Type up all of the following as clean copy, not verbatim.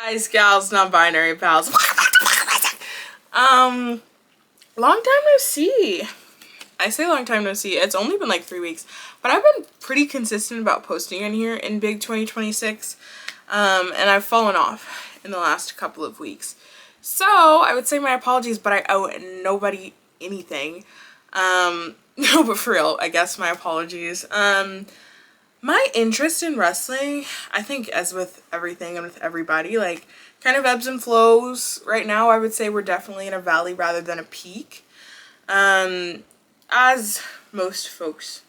Guys, gals, non-binary pals. Long time no see. I say long time no see. It's only been like 3 weeks, but I've been pretty consistent about posting in here in big 2026. And I've fallen off in the last couple of weeks. So I would say my apologies, but I owe nobody anything. No, but for real, I guess my apologies. My interest in wrestling, I think as with everything and with everybody, like kind of ebbs and flows. Right now, I would say we're definitely in a valley rather than a peak. As most folks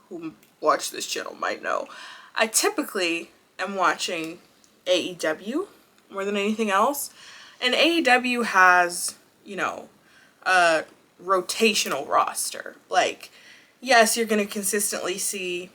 who watch this channel might know, I typically am watching AEW more than anything else. And AEW has, you know, a rotational roster. Like, yes, you're going to consistently see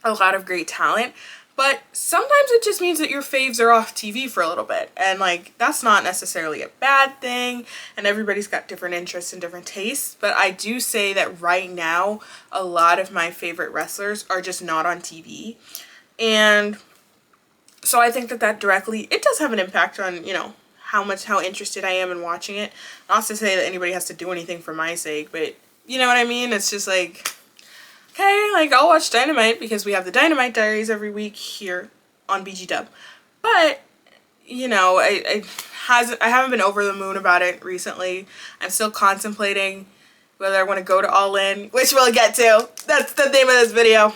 a lot of great talent, but sometimes it just means that your faves are off TV for a little bit, and like that's not necessarily a bad thing, and everybody's got different interests and different tastes. But I do say that right now a lot of my favorite wrestlers are just not on TV, and so I think that that directly, it does have an impact on, you know, how interested I am in watching it. Not to say that anybody has to do anything for my sake, but you know what I mean. It's just like, okay, like I'll watch Dynamite because we have the Dynamite Diaries every week here on BG Dub. But, you know, I haven't been over the moon about it recently. I'm still contemplating whether I want to go to All In, which we'll get to. That's the name of this video.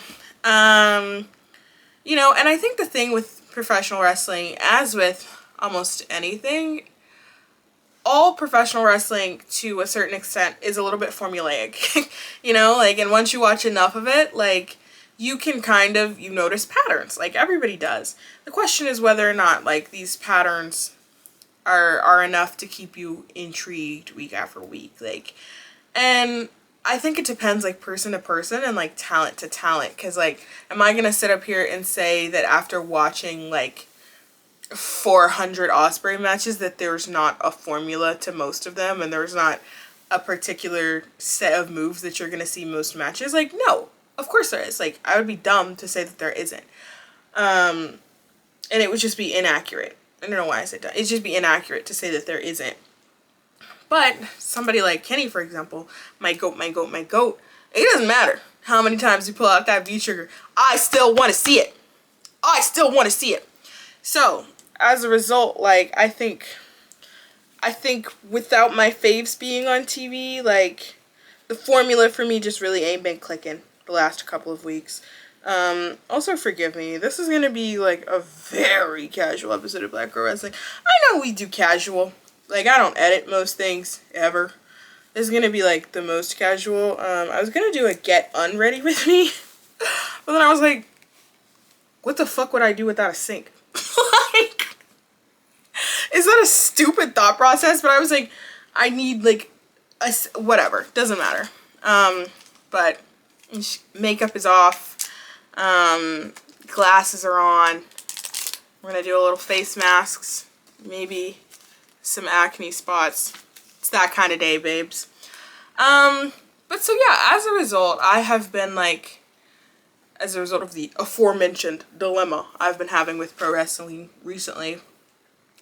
You know, and I think the thing with professional wrestling, as with almost anything, all professional wrestling to a certain extent is a little bit formulaic, you know, like, and once you watch enough of it, like, you can kind of, you notice patterns, like everybody does. The question is whether or not, like, these patterns are enough to keep you intrigued week after week, like, and I think it depends, like, person to person and, like, talent to talent, because, like, am I gonna sit up here and say that after watching, like, 400 Osprey matches that there's not a formula to most of them and there's not a particular set of moves that you're gonna see most matches? Like, no, of course there is. Like, I would be dumb to say that there isn't. And it would just be inaccurate. I don't know why I said that. It'd just be inaccurate to say that there isn't. But somebody like Kenny, for example, my goat, it doesn't matter how many times you pull out that V-trigger. I still want to see it. I still want to see it. So, as a result, like, I think without my faves being on TV, like, the formula for me just really ain't been clicking the last couple of weeks. Also, forgive me, this is gonna be, like, a very casual episode of Black Girl Wrestling. I know we do casual. Like, I don't edit most things, ever. This is gonna be, like, the most casual. I was gonna do a get unready with me, but then I was like, what the fuck would I do without a sink? Like, is that a stupid thought process? But I was like, I need, like, whatever, doesn't matter. But makeup is off, glasses are on, we're gonna do a little face masks, maybe some acne spots. It's that kind of day, babes. But so yeah, as a result, I have been, like, as a result of the aforementioned dilemma I've been having with pro wrestling recently,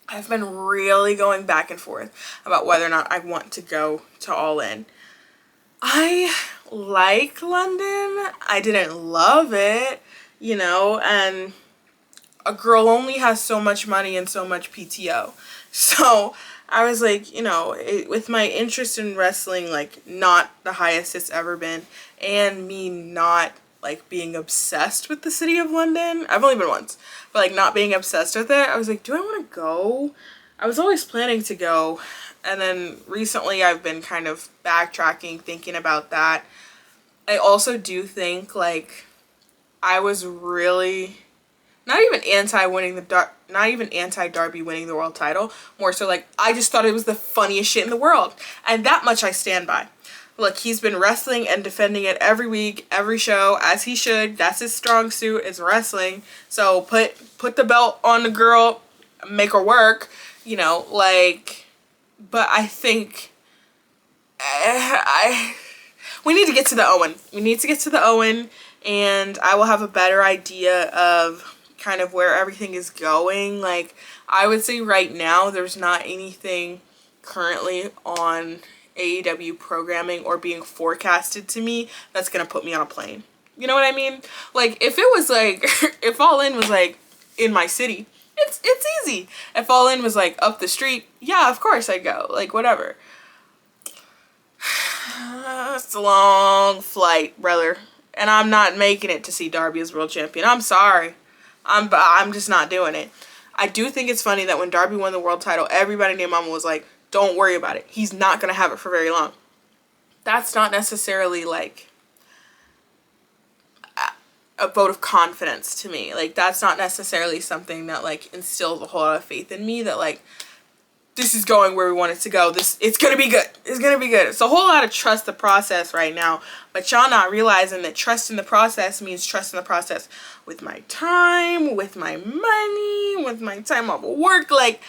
I've been really going back and forth about whether or not I want to go to All In. I like London. I didn't love it, you know, and a girl only has so much money and so much PTO. So I was like, you know, with my interest in wrestling, like, not the highest it's ever been, and me not, like, being obsessed with the city of London. I've only been once, but, like, not being obsessed with it, I was like, do I want to go? I was always planning to go, and then recently I've been kind of backtracking, thinking about that. I also do think, like, I was really not even anti-Darby winning the world title, more so, like, I just thought it was the funniest shit in the world, and that much I stand by. Look, he's been wrestling and defending it every week, every show, as he should. That's his strong suit, is wrestling. So put the belt on the girl, make her work, you know, like, but I think we need to get to the Owen. We need to get to the Owen, and I will have a better idea of kind of where everything is going. Like, I would say right now there's not anything currently on AEW programming or being forecasted to me that's gonna put me on a plane. You know what I mean? Like, if it was like, if All In was like in my city, it's easy. If All In was like up the street, yeah, of course I'd go. Like, whatever. It's a long flight, brother. And I'm not making it to see Darby as world champion. I'm sorry. I'm just not doing it. I do think it's funny that when Darby won the world title, everybody named Mama was like, don't worry about it. He's not going to have it for very long. That's not necessarily like a vote of confidence to me. Like, that's not necessarily something that like instills a whole lot of faith in me that like, this is going where we want it to go. It's gonna be good. It's gonna be good. It's a whole lot of trust the process right now, but y'all not realizing that trust in the process means trust in the process with my time, with my money, with my time off of work. Like,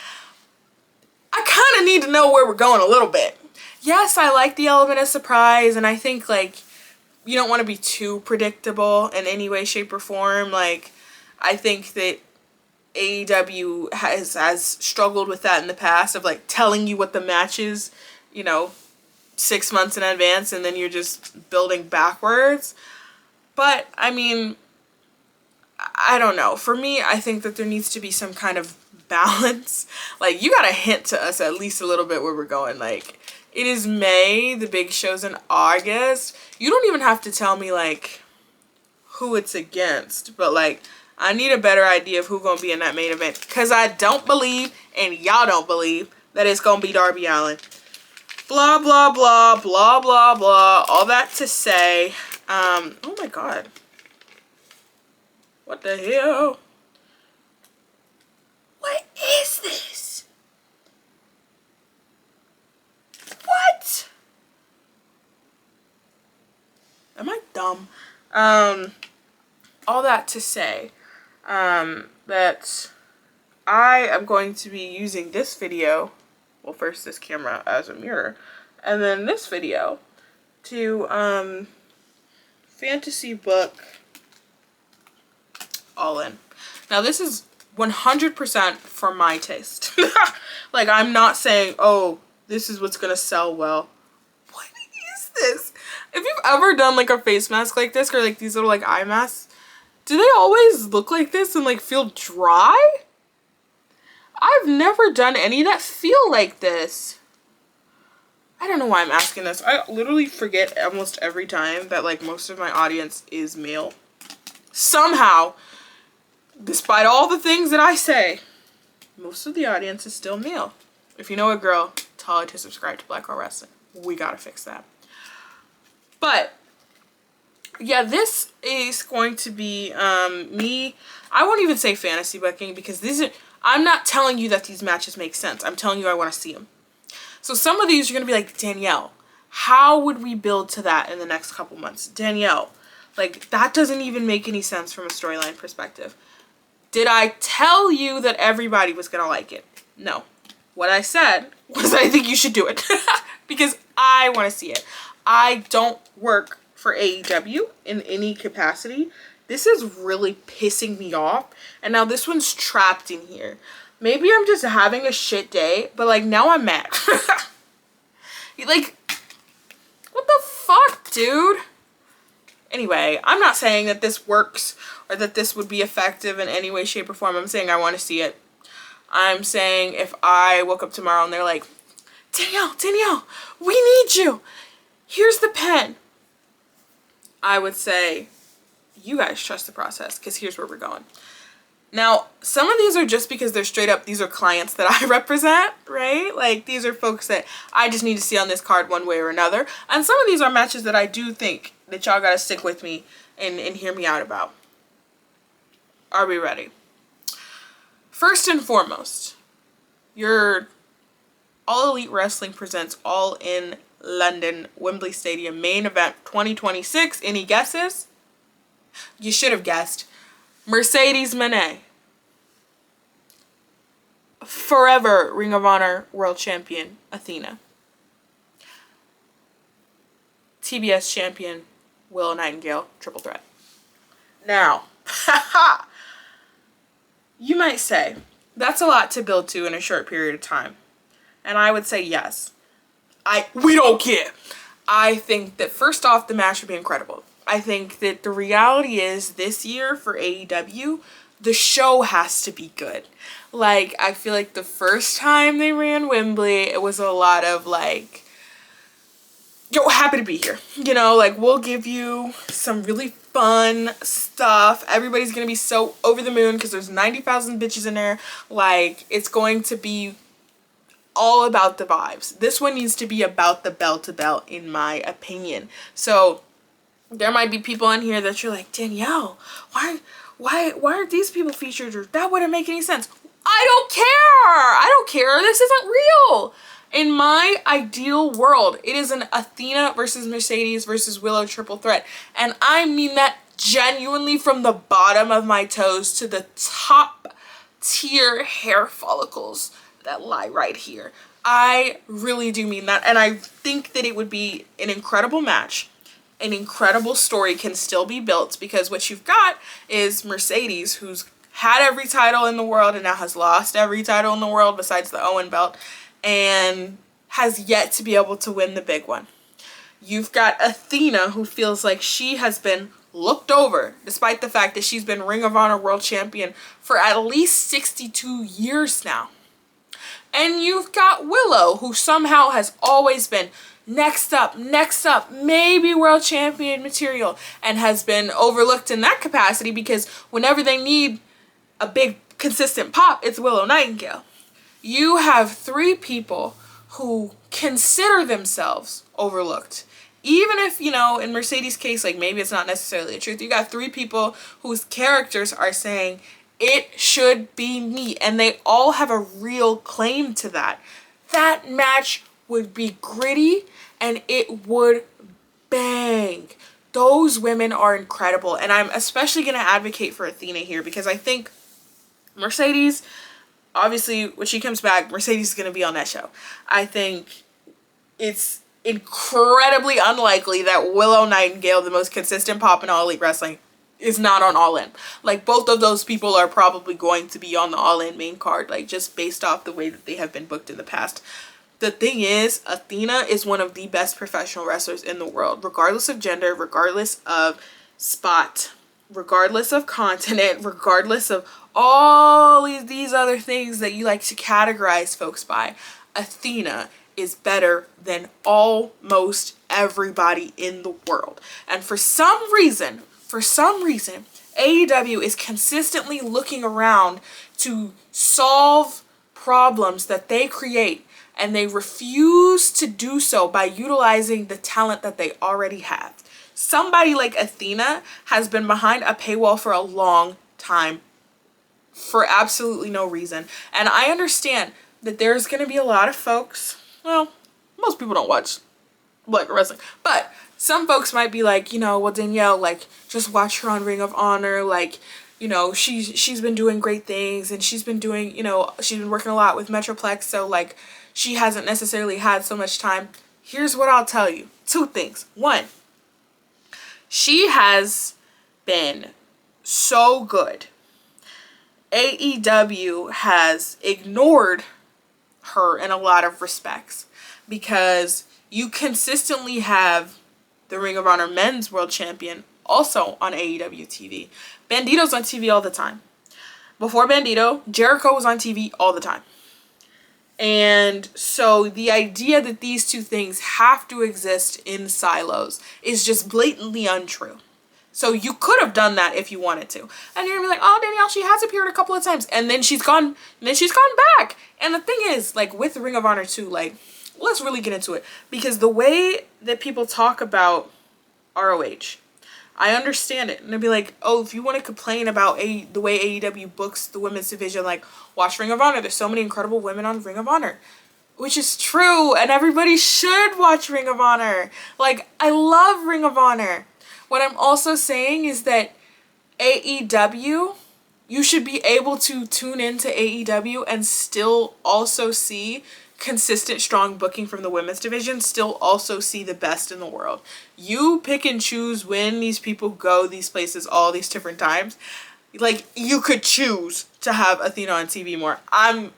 I kind of need to know where we're going a little bit. Yes, I like the element of surprise, and I think like you don't want to be too predictable in any way, shape, or form. Like, I think that AEW has struggled with that in the past of like telling you what the match is, you know, 6 months in advance, and then you're just building backwards. But I mean, I don't know. For me, I think that there needs to be some kind of balance. Like, you gotta hint to us at least a little bit where we're going. Like, it is May, the big show's in August. You don't even have to tell me like who it's against, but like, I need a better idea of who's going to be in that main event. Because I don't believe, and y'all don't believe, that it's going to be Darby Allin. Blah, blah, blah, blah, blah, blah. All that to say, oh my god. What the hell? What is this? What? Am I dumb? All that to say, that I am going to be using this video, well, first this camera as a mirror, and then this video to fantasy book All In. Now, this is 100% for my taste. Like, I'm not saying, oh, this is what's gonna sell well. What is this? If you've ever done like a face mask like this, or like these little like eye masks, do they always look like this and like feel dry? I've never done any that feel like this. I don't know why I'm asking this. I literally forget almost every time that like most of my audience is male. Somehow, despite all the things that I say, most of the audience is still male. If you know a girl, tell her to subscribe to Black Girl Wrestling. We gotta fix that. But yeah, this is going to be me. I won't even say fantasy booking, because I'm not telling you that these matches make sense. I'm telling you I want to see them. So some of these are going to be like, Danielle, how would we build to that in the next couple months? Danielle, like, that doesn't even make any sense from a storyline perspective. Did I tell you that everybody was going to like it? No. What I said was I think you should do it because I want to see it. I don't work for AEW in any capacity. This is really pissing me off. And now this one's trapped in here. Maybe I'm just having a shit day, but like now I'm mad. Like, what the fuck, dude? Anyway, I'm not saying that this works or that this would be effective in any way, shape, or form. I'm saying I want to see it. I'm saying if I woke up tomorrow and they're like, Danielle, we need you. Here's the pen. I would say, you guys trust the process, because here's where we're going. Now, some of these are just because they're straight up, these are clients that I represent, right? Like, these are folks that I just need to see on this card one way or another. And some of these are matches that I do think that y'all gotta stick with me and hear me out about. Are we ready? First and foremost, your All Elite Wrestling presents All In London Wembley Stadium main event 2026. Any guesses? You should have guessed. Mercedes Moné, forever Ring of Honor World Champion Athena, TBS Champion Willow Nightingale, triple threat. Now, you might say, That's a lot to build to in a short period of time. And I would say yes. We don't care. I think that first off, the match would be incredible. I think that the reality is this year for AEW, the show has to be good. Like, I feel like the first time they ran Wembley, it was a lot of like, yo, happy to be here. You know, like, we'll give you some really fun stuff. Everybody's gonna be so over the moon because there's 90,000 bitches in there. Like, it's going to be all about the vibes. This one needs to be about the belt to belt, in my opinion. So there might be people in here that you're like, Danielle, why aren't these people featured? Or that wouldn't make any sense. I don't care. I don't care. This isn't real. In my ideal world, it is an Athena versus Mercedes versus Willow triple threat. And I mean that genuinely from the bottom of my toes to the top tier hair follicles that lie right here. I really do mean that. And I think that it would be an incredible match. An incredible story can still be built, because what you've got is Mercedes, who's had every title in the world and now has lost every title in the world besides the Owen belt, and has yet to be able to win the big one. You've got Athena, who feels like she has been looked over, despite the fact that she's been Ring of Honor World Champion for at least 62 years now. And you've got Willow, who somehow has always been next up, maybe world champion material, and has been overlooked in that capacity because whenever they need a big consistent pop, it's Willow Nightingale. You have three people who consider themselves overlooked. Even if, you know, in Mercedes' case, like, maybe it's not necessarily the truth. You got three people whose characters are saying, it should be me. And they all have a real claim to that. That match would be gritty and it would bang. Those women are incredible. And I'm especially going to advocate for Athena here, because I think Mercedes, obviously, when she comes back, Mercedes is going to be on that show. I think it's incredibly unlikely that Willow Nightingale, the most consistent pop in All Elite Wrestling, is not on All In. Like, both of those people are probably going to be on the All In main card, like, just based off the way that they have been booked in the past. The thing is, Athena is one of the best professional wrestlers in the world, regardless of gender, regardless of spot, regardless of continent, regardless of all these other things that you like to categorize folks by. Athena is better than almost everybody in the world. And for some reason, AEW is consistently looking around to solve problems that they create, and they refuse to do so by utilizing the talent that they already have. Somebody like Athena has been behind a paywall for a long time for absolutely no reason. And I understand that there's going to be a lot of folks, well, most people don't watch Black wrestling, but some folks might be like, you know, well, Danielle, like, just watch her on Ring of Honor, like, you know, she's been doing great things, and she's been doing, you know, she's been working a lot with Metroplex, so, like, she hasn't necessarily had so much time. Here's what I'll tell you. Two things. One, she has been so good. AEW has ignored her in a lot of respects, because you consistently have the Ring of Honor Men's World Champion also on AEW TV. Bandido's on TV all the time. Before Bandido, Jericho was on TV all the time. And so the idea that these two things have to exist in silos is just blatantly untrue. So you could have done that if you wanted to. And you're gonna be like, oh, Danielle, she has appeared a couple of times, and then she's gone back. And the thing is, like, with Ring of Honor too, like, let's really get into it, because the way that people talk about ROH, I understand it. And they'll be like, oh, if you want to complain about the way AEW books the women's division, like, watch Ring of Honor. There's so many incredible women on Ring of Honor. Which is true, and everybody should watch Ring of Honor. Like, I love Ring of Honor. What I'm also saying is that AEW, you should be able to tune into AEW and still also see consistent, strong booking from the women's division, still also see the best in the world. You pick and choose when these people go these places all these different times. Like, you could choose to have Athena on TV more. I'm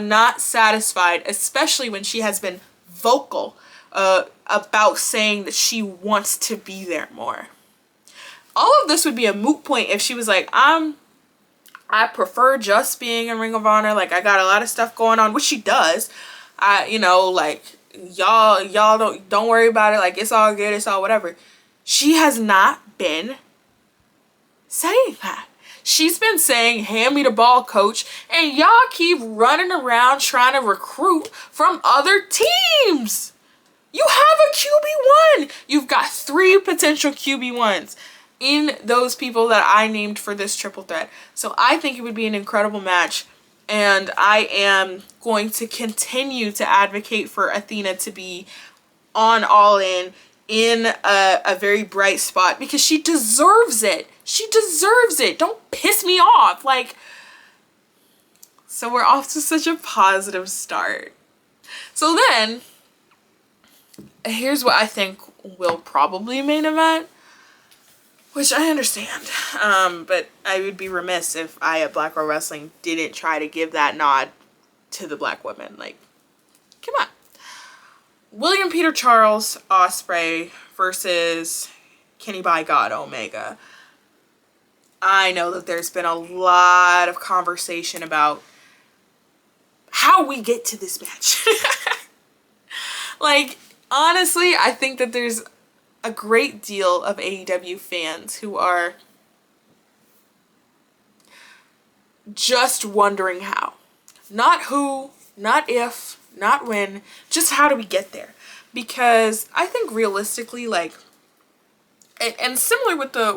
not satisfied, especially when she has been vocal about saying that she wants to be there more. All of this would be a moot point if she was like, I prefer just being in Ring of Honor. Like, I got a lot of stuff going on, which she does. You know, like, y'all don't worry about it. Like, it's all good. It's all whatever. She has not been saying that. She's been saying, hand me the ball, coach. And y'all keep running around trying to recruit from other teams. You have a QB1. You've got 3 potential QB1s in those people that I named for this triple threat. So I think it would be an incredible match. And I am going to continue to advocate for Athena to be on All in a very bright spot, because she deserves it. She deserves it. Don't piss me off. Like, so we're off to such a positive start. So then, here's what I think will probably main event, which I understand. But I would be remiss if I at Black Girl Wrestling didn't try to give that nod to the black women. Like, come on. William Peter Charles Osprey versus Kenny by God Omega. I know that there's been a lot of conversation about how we get to this match. Like, honestly, I think that there's a great deal of AEW fans who are just wondering how. Not who, not if, not when, just how do we get there? Because I think realistically, like, and similar with the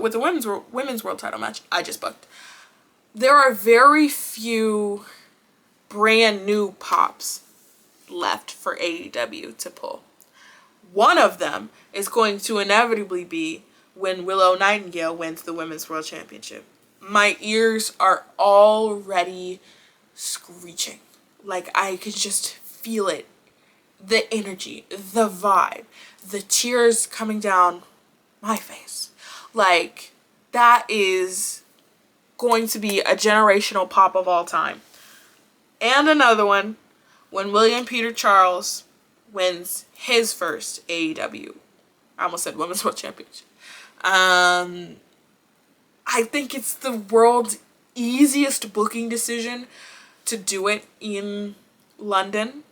women's world title match I just booked, there are very few brand new pops left for AEW to pull. One of them is going to inevitably be when Willow Nightingale wins the Women's World Championship. My ears are already screeching. Like, I could just feel it. The energy, the vibe, the tears coming down my face. Like, that is going to be a generational pop of all time. And another one, when William Peter Charles wins his first AEW, I almost said Women's World Championship. I think it's the world's easiest booking decision to do it in London.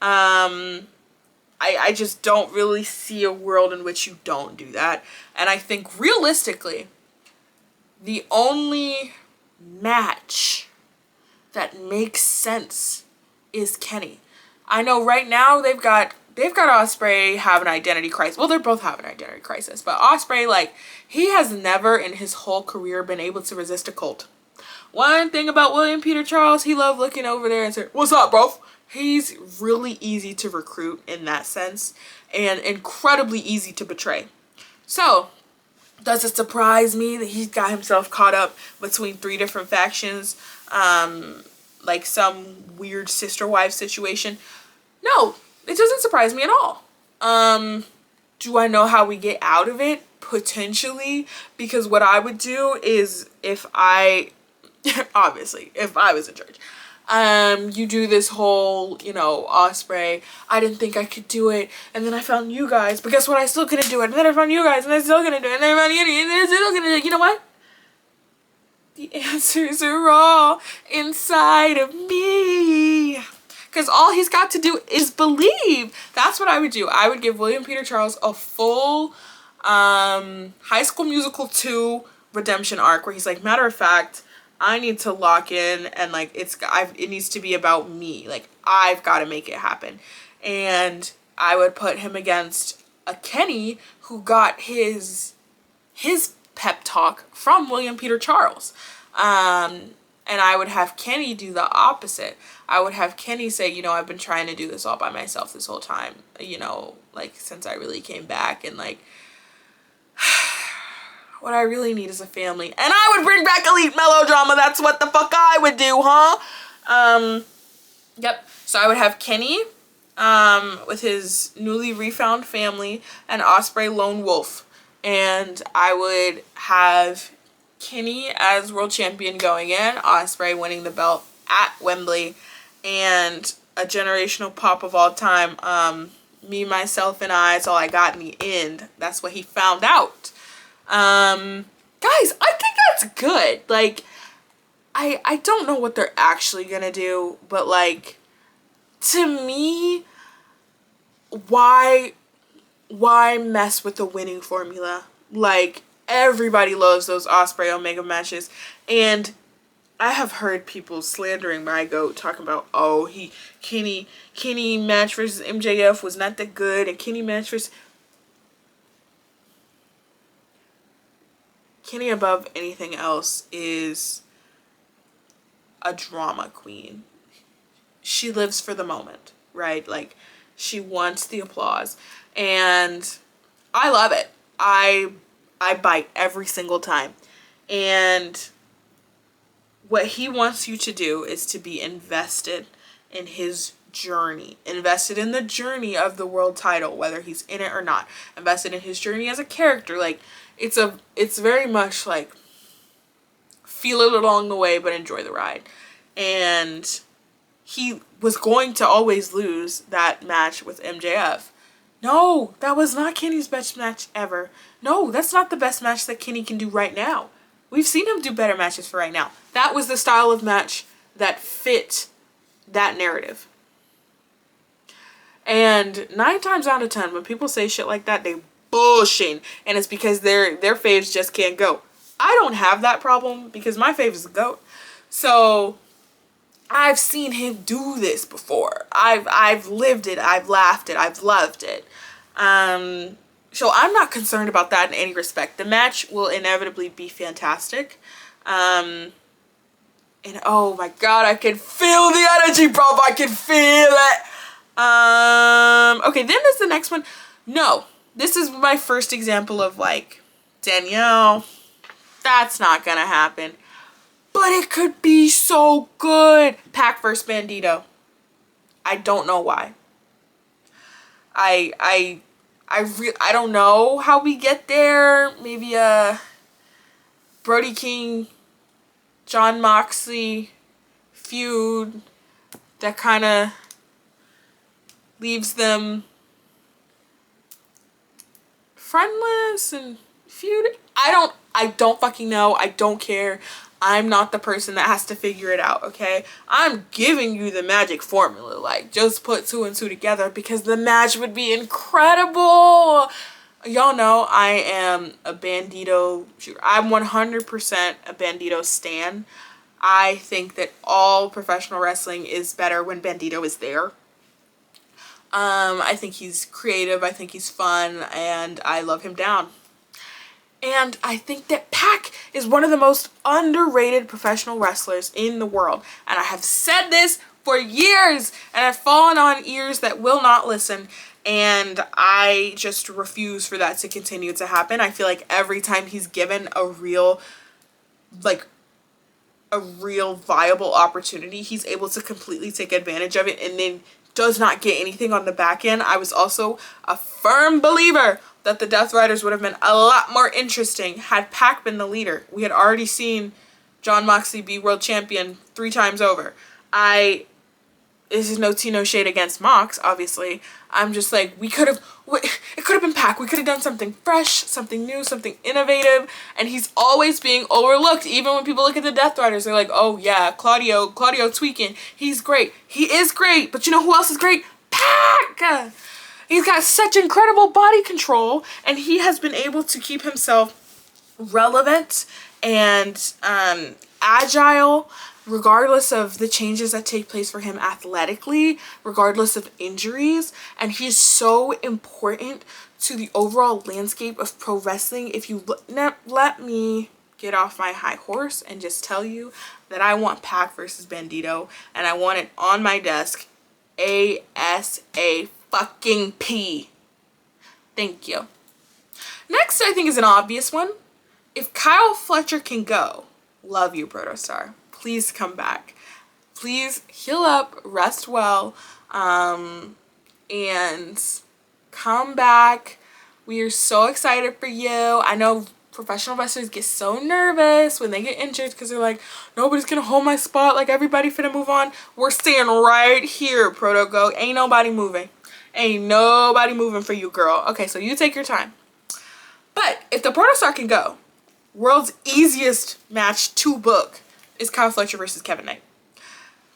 I just don't really see a world in which you don't do that. And I think realistically, the only match that makes sense is Kenny. I know right now they've got Osprey have an identity crisis. Well, they're both having an identity crisis, but Osprey, like, he has never in his whole career been able to resist a cult. One thing about William Peter Charles, he loved looking over there and saying, "What's up, bro?" He's really easy to recruit in that sense, and incredibly easy to betray. So, does it surprise me that he's got himself caught up between 3 different factions, like some weird sister wife situation? No, it doesn't surprise me at all. Do I know how we get out of it? Potentially, because what I would do is, if I, obviously, if I was in charge, you do this whole, you know, Osprey, I didn't think I could do it, and then I found you guys, but guess what, I still couldn't do it, and then I found you guys, and I still couldn't do it, and then I found you, and then I still couldn't do it. You know what? The answers are all inside of me. Because all he's got to do is believe. That's what I would do. I would give William Peter Charles a full High School Musical 2 redemption arc, where he's like, matter of fact, I need to lock in, and like it needs to be about me. Like, I've got to make it happen. And I would put him against a Kenny who got his pep talk from William Peter Charles. And I would have Kenny do the opposite. I would have Kenny say, you know, I've been trying to do this all by myself this whole time, you know, like, since I really came back, and like, what I really need is a family. And I would bring back elite melodrama. That's what the fuck I would do, huh? Yep. So I would have Kenny with his newly refound family, and Osprey lone wolf. And I would have Kenny as world champion going in, Osprey winning the belt at Wembley, and a generational pop of all time. Me, myself, and I, it's all I got in the end. That's what he found out. Guys, I think that's good. Like, I don't know what they're actually gonna do, but like, to me, why mess with the winning formula? Like, everybody loves those Osprey Omega matches, and I have heard people slandering my GOAT, talking about, oh, Kenny match versus MJF was not that good, and Kenny match versus... Kenny above anything else is a drama queen. She lives for the moment, right? Like, she wants the applause, and I love it. I bite every single time. And what he wants you to do is to be invested in his journey, invested in the journey of the world title, whether he's in it or not, invested in his journey as a character. Like, it's very much like, feel it along the way, but enjoy the ride. And he was going to always lose that match with MJF. No, that was not Kenny's best match ever. No, that's not the best match that Kenny can do right now. We've seen him do better matches for right now. That was the style of match that fit that narrative. And 9 times out of 10, when people say shit like that, they bullshitting. And it's because their faves just can't go. I don't have that problem because my fave is the GOAT. So I've seen him do this before. I've lived it. I've laughed it. I've loved it. So I'm not concerned about that in any respect. The match will inevitably be fantastic. And oh my god, I can feel the energy, bro. I can feel it. Okay, then there's the next one. No, this is my first example of like, Danielle, that's not gonna happen. But it could be so good. Pac versus Bandido. I don't know why. I don't know how we get there. Maybe a Brody King, John Moxley feud that kind of leaves them friendless and feud. I don't fucking know. I don't care. I'm not the person that has to figure it out, okay? I'm giving you the magic formula. Like, just put 2 and 2 together because the match would be incredible. Y'all know I am a Bandido shooter. I'm 100% a Bandido stan. I think that all professional wrestling is better when Bandido is there. I think he's creative. I think he's fun. And I love him down. And I think that Pac is one of the most underrated professional wrestlers in the world. And I have said this for years, and I've fallen on ears that will not listen. And I just refuse for that to continue to happen. I feel like every time he's given a real viable opportunity, he's able to completely take advantage of it and then does not get anything on the back end. I was also a firm believer that the Death Riders would have been a lot more interesting had Pac been the leader. We had already seen John Moxley be world champion 3 times over. This is no tea, no shade against Mox, obviously. I'm just like, it could have been Pac. We could have done something fresh, something new, something innovative. And he's always being overlooked. Even when people look at the Death Riders, they're like, oh yeah, Claudio tweaking. He's great. He is great. But you know who else is great? Pac! He's got such incredible body control, and he has been able to keep himself relevant and agile, regardless of the changes that take place for him athletically, regardless of injuries. And he's so important to the overall landscape of pro wrestling. If you let me get off my high horse and just tell you that I want Pac versus Bandido, and I want it on my desk ASAP. Fucking P. Thank you. Next, I think, is an obvious one. If Kyle Fletcher can go, love you, Protostar. Please come back. Please heal up, rest well, and come back. We are so excited for you. I know professional wrestlers get so nervous when they get injured because they're like, nobody's gonna hold my spot, like everybody finna move on. We're staying right here, Proto Go. Ain't nobody moving. Ain't nobody moving for you, girl. Okay, so you take your time. But if the Protostar can go, world's easiest match to book is Kyle Fletcher versus Kevin Knight.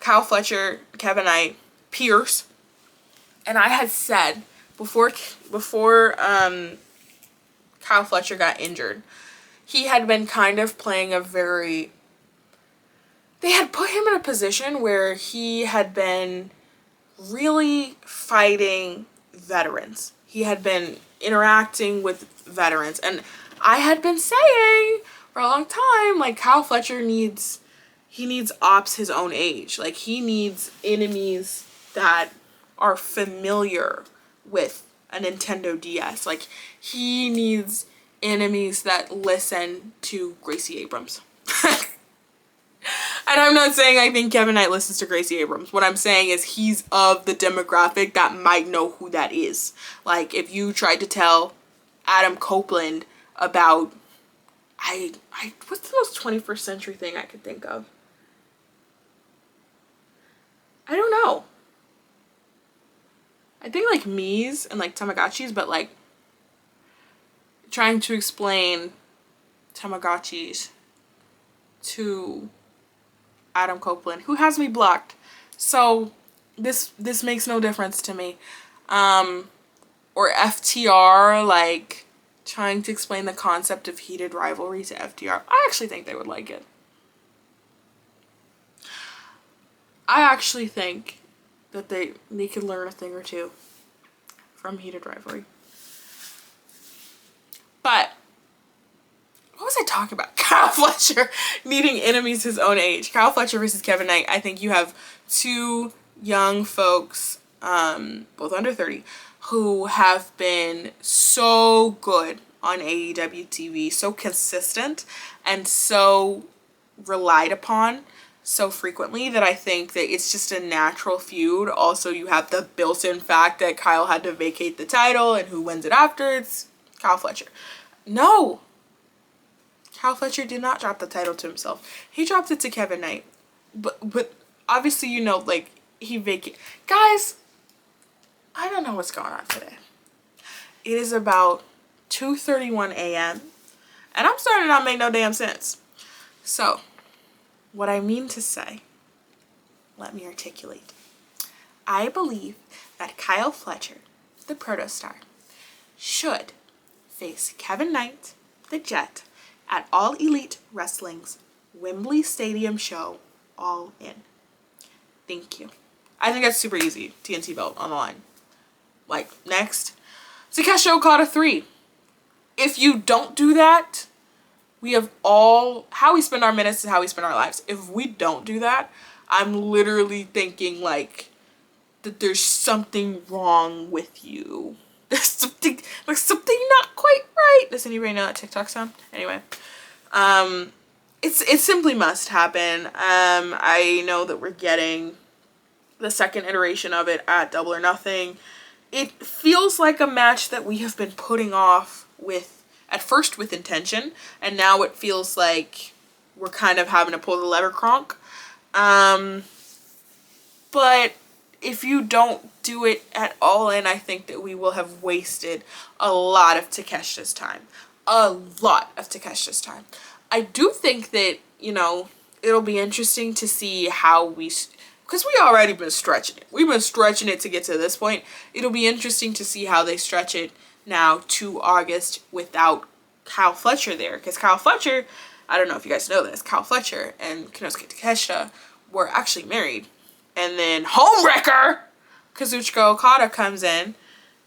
Kyle Fletcher, Kevin Knight, Pierce. And I had said before Kyle Fletcher got injured, he had been kind of playing a very... They had put him in a position where he had been really fighting veterans. He had been interacting with veterans. And I had been saying for a long time, like, Kyle Fletcher needs ops his own age. Like, he needs enemies that are familiar with a Nintendo DS. Like, he needs enemies that listen to Gracie Abrams. And I'm not saying I think Kevin Knight listens to Gracie Abrams. What I'm saying is he's of the demographic that might know who that is. Like, if you tried to tell Adam Copeland about, what's the most 21st century thing I could think of? I don't know. I think like Mii's and like Tamagotchis, but like trying to explain Tamagotchis to Adam Copeland, who has me blocked. So this makes no difference to me. Or FTR, like trying to explain the concept of heated rivalry to FTR. I actually think they would like it. I actually think that they could learn a thing or two from heated rivalry. But what was I talking about? Kyle Fletcher needing enemies his own age. Kyle Fletcher versus Kevin Knight. I think you have two young folks, both under 30, who have been so good on AEW TV, so consistent and so relied upon so frequently that I think that it's just a natural feud. Also, you have the built-in fact that Kyle had to vacate the title, and who wins it after? It's Kyle Fletcher. No! Kyle Fletcher did not drop the title to himself. He dropped it to Kevin Knight. But obviously, you know, like, he vacated. Guys, I don't know what's going on today. It is about 2:31 a.m. and I'm starting to not make no damn sense. So, what I mean to say, let me articulate. I believe that Kyle Fletcher, the Protostar, should face Kevin Knight, the Jet, at All Elite Wrestling's Wembley Stadium show, All In. Thank you. I think that's super easy. TNT belt on the line. Like, next. Takeshi Okada 3. If you don't do that, we have all... How we spend our minutes is how we spend our lives. If we don't do that, I'm literally thinking, like, that there's something wrong with you. There's something not quite right. Does anybody know that TikTok sound? Anyway. It simply must happen. I know that we're getting the second iteration of it at Double or Nothing. It feels like a match that we have been putting off at first with intention, and now it feels like we're kind of having to pull the lever cronk. But if you don't do it at All In, I think that we will have wasted a lot of Takeshi's time. A lot of Takeshi's time. I do think that, you know, it'll be interesting to see how because we already been stretching it. We've been stretching it to get to this point. It'll be interesting to see how they stretch it now to August without Kyle Fletcher there. Because Kyle Fletcher, I don't know if you guys know this, Kyle Fletcher and Konosuke Takeshita were actually married. And then Homewrecker, Kazuchika Okada, comes in,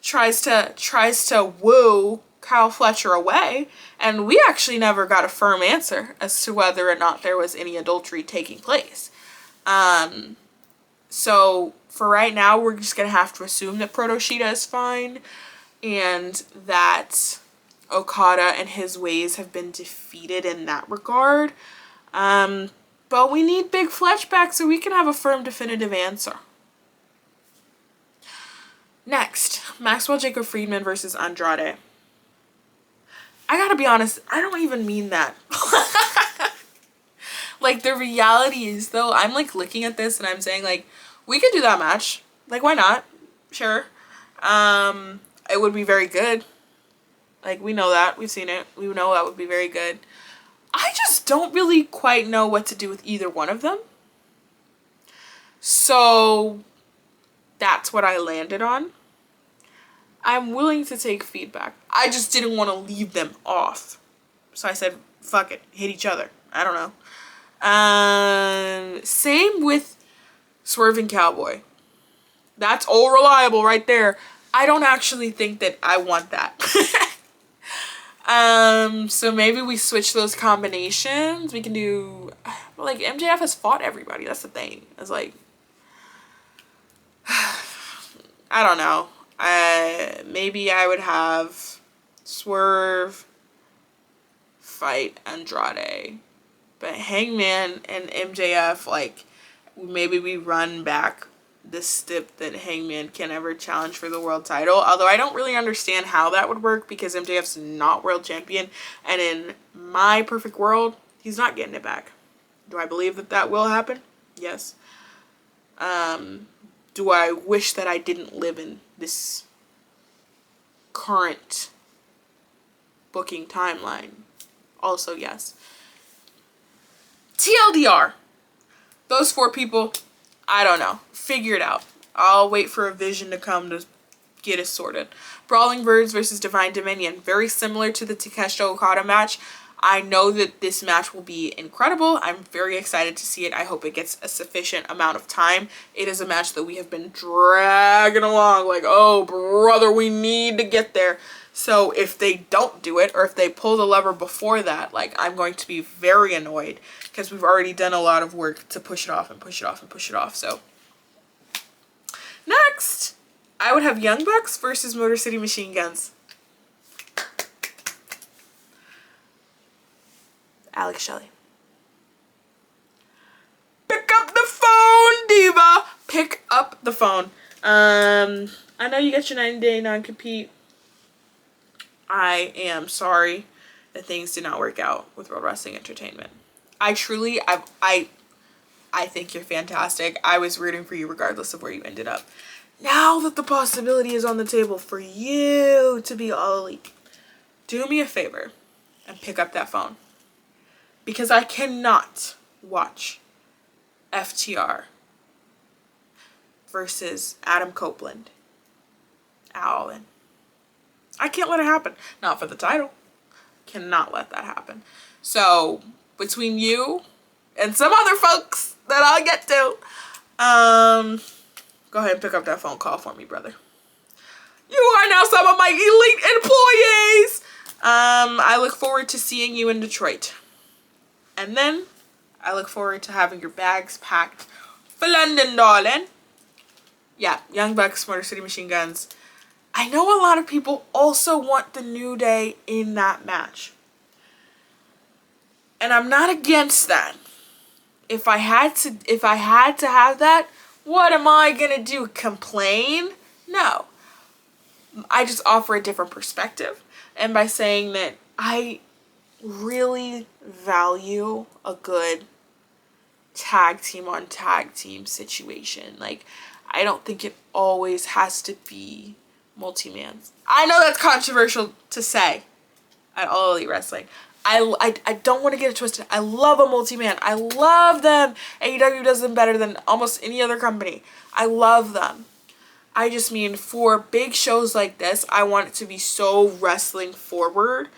tries to woo Kyle Fletcher away, and we actually never got a firm answer as to whether or not there was any adultery taking place. So for right now, we're just gonna have to assume that Proto Shida is fine, and that Okada and his ways have been defeated in that regard. But we need Big Fletch back so we can have a firm, definitive answer. Next, Maxwell Jacob Friedman versus Andrade. I gotta be honest, I don't even mean that. Like, the reality is, though, I'm like looking at this and I'm saying, like, we could do that match. Like, why not? Sure. It would be very good. Like, we know that. We've seen it. We know that would be very good. I just don't really quite know what to do with either one of them. So that's what I landed on. I'm willing to take feedback. I just didn't want to leave them off. So I said, fuck it, hit each other. I don't know. Same with Swerving Cowboy. That's all reliable right there. I don't actually think that I want that. So maybe we switch those combinations. We can do, like, MJF has fought everybody. That's the thing. It's like, I don't know. Maybe I would have Swerve fight Andrade, but Hangman and MJF, like, maybe we run back the stip that Hangman can ever challenge for the world title. Although I don't really understand how that would work because MJF's not world champion, and in my perfect world, he's not getting it back. Do I believe that that will happen? Yes. Do I wish that I didn't live in this current booking timeline? Also, yes. TLDR. Those 4 people, I don't know. Figure it out. I'll wait for a vision to come to get us sorted. Brawling Birds versus Divine Dominion. Very similar to the Takeshita Okada match. I know that this match will be incredible. I'm very excited to see it. I hope it gets a sufficient amount of time. It is a match that we have been dragging along. Like, oh, brother, we need to get there. So if they don't do it, or if they pull the lever before that, like, I'm going to be very annoyed because we've already done a lot of work to push it off and push it off and push it off. So next, I would have Young Bucks versus Motor City Machine Guns. Alex Shelley. Pick up the phone, diva. Pick up the phone. I know you got your 90-day non-compete. I am sorry that things did not work out with World Wrestling Entertainment. I think you're fantastic. I was rooting for you regardless of where you ended up. Now that the possibility is on the table for you to be All Elite, do me a favor and pick up that phone. Because I cannot watch FTR versus Adam Copeland. Allen. I can't let it happen. Not for the title. Cannot let that happen. So, between you and some other folks that I'll get to, go ahead and pick up that phone call for me, brother. You are now some of my elite employees! I look forward to seeing you in Detroit. And then, I look forward to having your bags packed for London, darling. Yeah, Young Bucks, Motor City Machine Guns. I know a lot of people also want the New Day in that match. And I'm not against that. If I had to have that, what am I gonna do? Complain? No. I just offer a different perspective. And by saying that I really value a good tag team on tag team situation. Like, I don't think it always has to be multi-mans. I know that's controversial to say at All Elite Wrestling. I don't want to get it twisted. I love a multi-man. I love them. AEW does them better than almost any other company. I love them. I just mean for big shows like this, I want it to be so wrestling forward.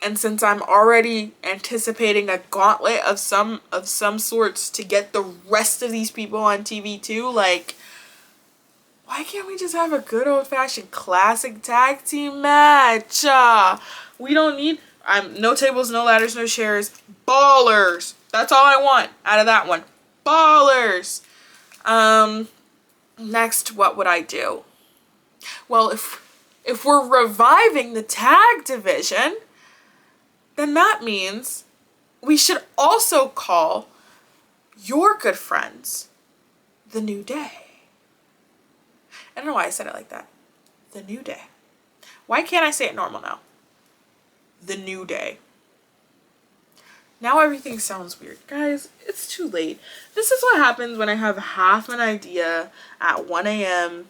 And since I'm already anticipating a gauntlet of some sorts to get the rest of these people on TV too, like, why can't we just have a good old-fashioned classic tag team match? We don't need no tables, no ladders, no chairs. Ballers. That's all I want out of that one. Ballers. Next, what would I do? Well, if we're reviving the tag division, then that means we should also call your good friends the New Day. I don't know why I said it like that. The New Day. Why can't I say it normal now? the New Day. Now everything sounds weird. Guys, it's too late. This is what happens when I have half an idea at 1 a.m.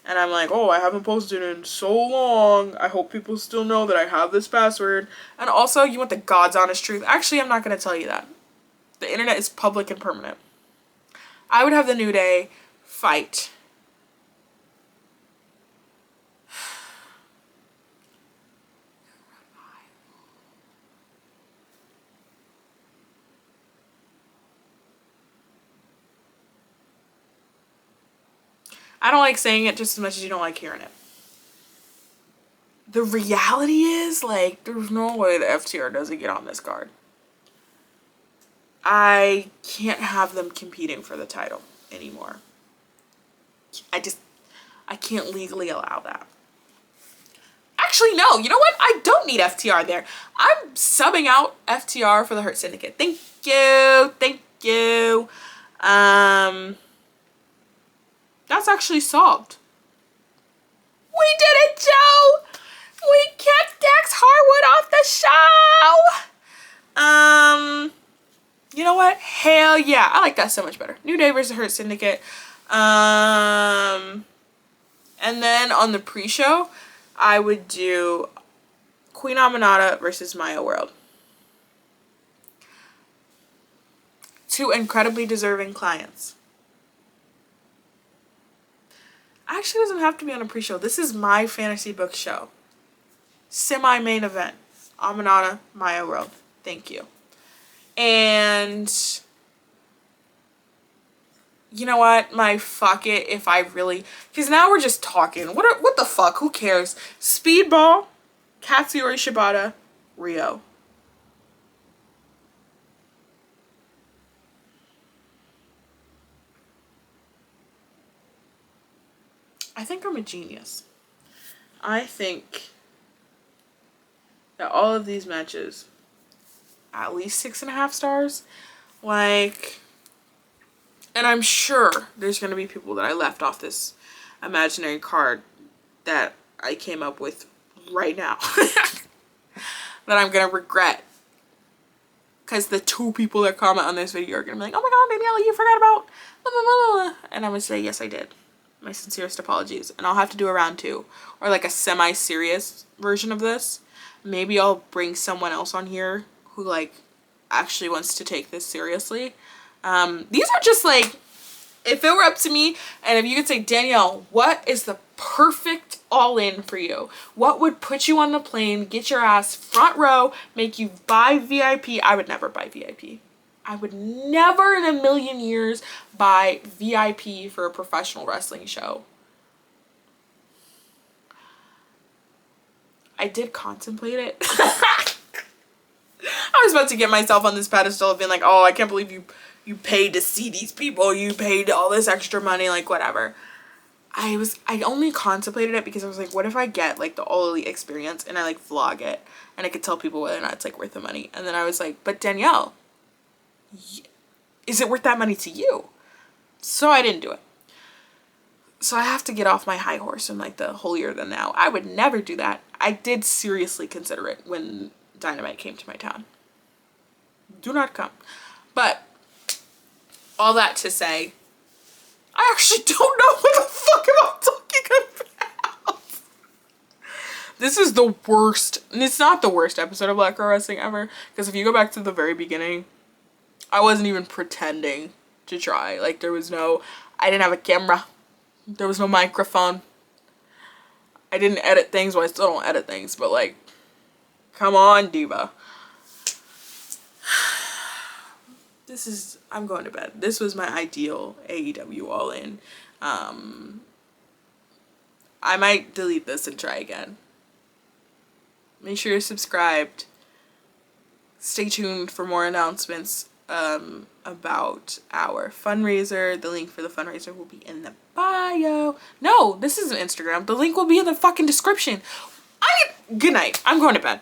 and I'm like, oh, I haven't posted in so long. I hope people still know that I have this password. And also, you want the God's honest truth. Actually, I'm not going to tell you that. The internet is public and permanent. I would have the New Day fight I don't like saying it just as much as you don't like hearing it. The reality is, like, there's no way the FTR doesn't get on this card. I can't have them competing for the title anymore. I can't legally allow that. Actually, no, you know what? I don't need FTR there. I'm subbing out FTR for the Hurt Syndicate. Thank you. Thank you. That's actually solved. We did it, Joe! We kept Dax Harwood off the show! You know what? Hell yeah. I like that so much better. New Day versus Hurt Syndicate. And then on the pre-show, I would do Queen Aminata versus Maya World. Two incredibly deserving clients. Actually doesn't have to be on a pre-show. This is my fantasy book show. Semi-main event. Aminata, Maya World. Thank you. And you know what? My fuck it if I really... Because now we're just talking. What the fuck? Who cares? Speedball, Katsuyori Shibata, Rio. I think I'm a genius. I think that all of these matches, at least 6.5 stars, like, and I'm sure there's going to be people that I left off this imaginary card that I came up with right now that I'm going to regret. Because the 2 people that comment on this video are going to be like, oh my god, Danielle, you forgot about blah, blah, blah, blah. And I'm going to say, yes, I did. My sincerest apologies. And I'll have to do a round 2 or like a semi-serious version of this. Maybe I'll bring someone else on here who like actually wants to take this seriously. These are just like, if it were up to me and if you could say, Danielle, what is the perfect all-in for you? What would put you on the plane, get your ass front row, make you buy VIP? I would never buy VIP. I would never in a million years buy VIP for a professional wrestling show. I did contemplate it. I was about to get myself on this pedestal of being like, oh, I can't believe you paid to see these people. You paid all this extra money, like whatever. I only contemplated it because I was like, what if I get like the All Elite experience and I like vlog it and I could tell people whether or not it's like worth the money. And then I was like, but Danielle, is it worth that money to you? So I didn't do it. So I have to get off my high horse and like the holier than thou. I would never do that. I did seriously consider it when Dynamite came to my town. Do not come. But all that to say, I actually don't know what the fuck am I talking about. This is the worst, and it's not the worst episode of Black Girl Wrestling ever, because if you go back to the very beginning, I wasn't even pretending to try. Like, I didn't have a camera. There was no microphone. I didn't edit things. Well, I still don't edit things, but like, come on, diva. I'm going to bed. This was my ideal AEW all-in. I might delete this and try again. Make sure you're subscribed. Stay tuned for more announcements about our fundraiser. The link for the fundraiser will be in the bio. No, this isn't Instagram. The link will be in the fucking description. Good night. I'm going to bed.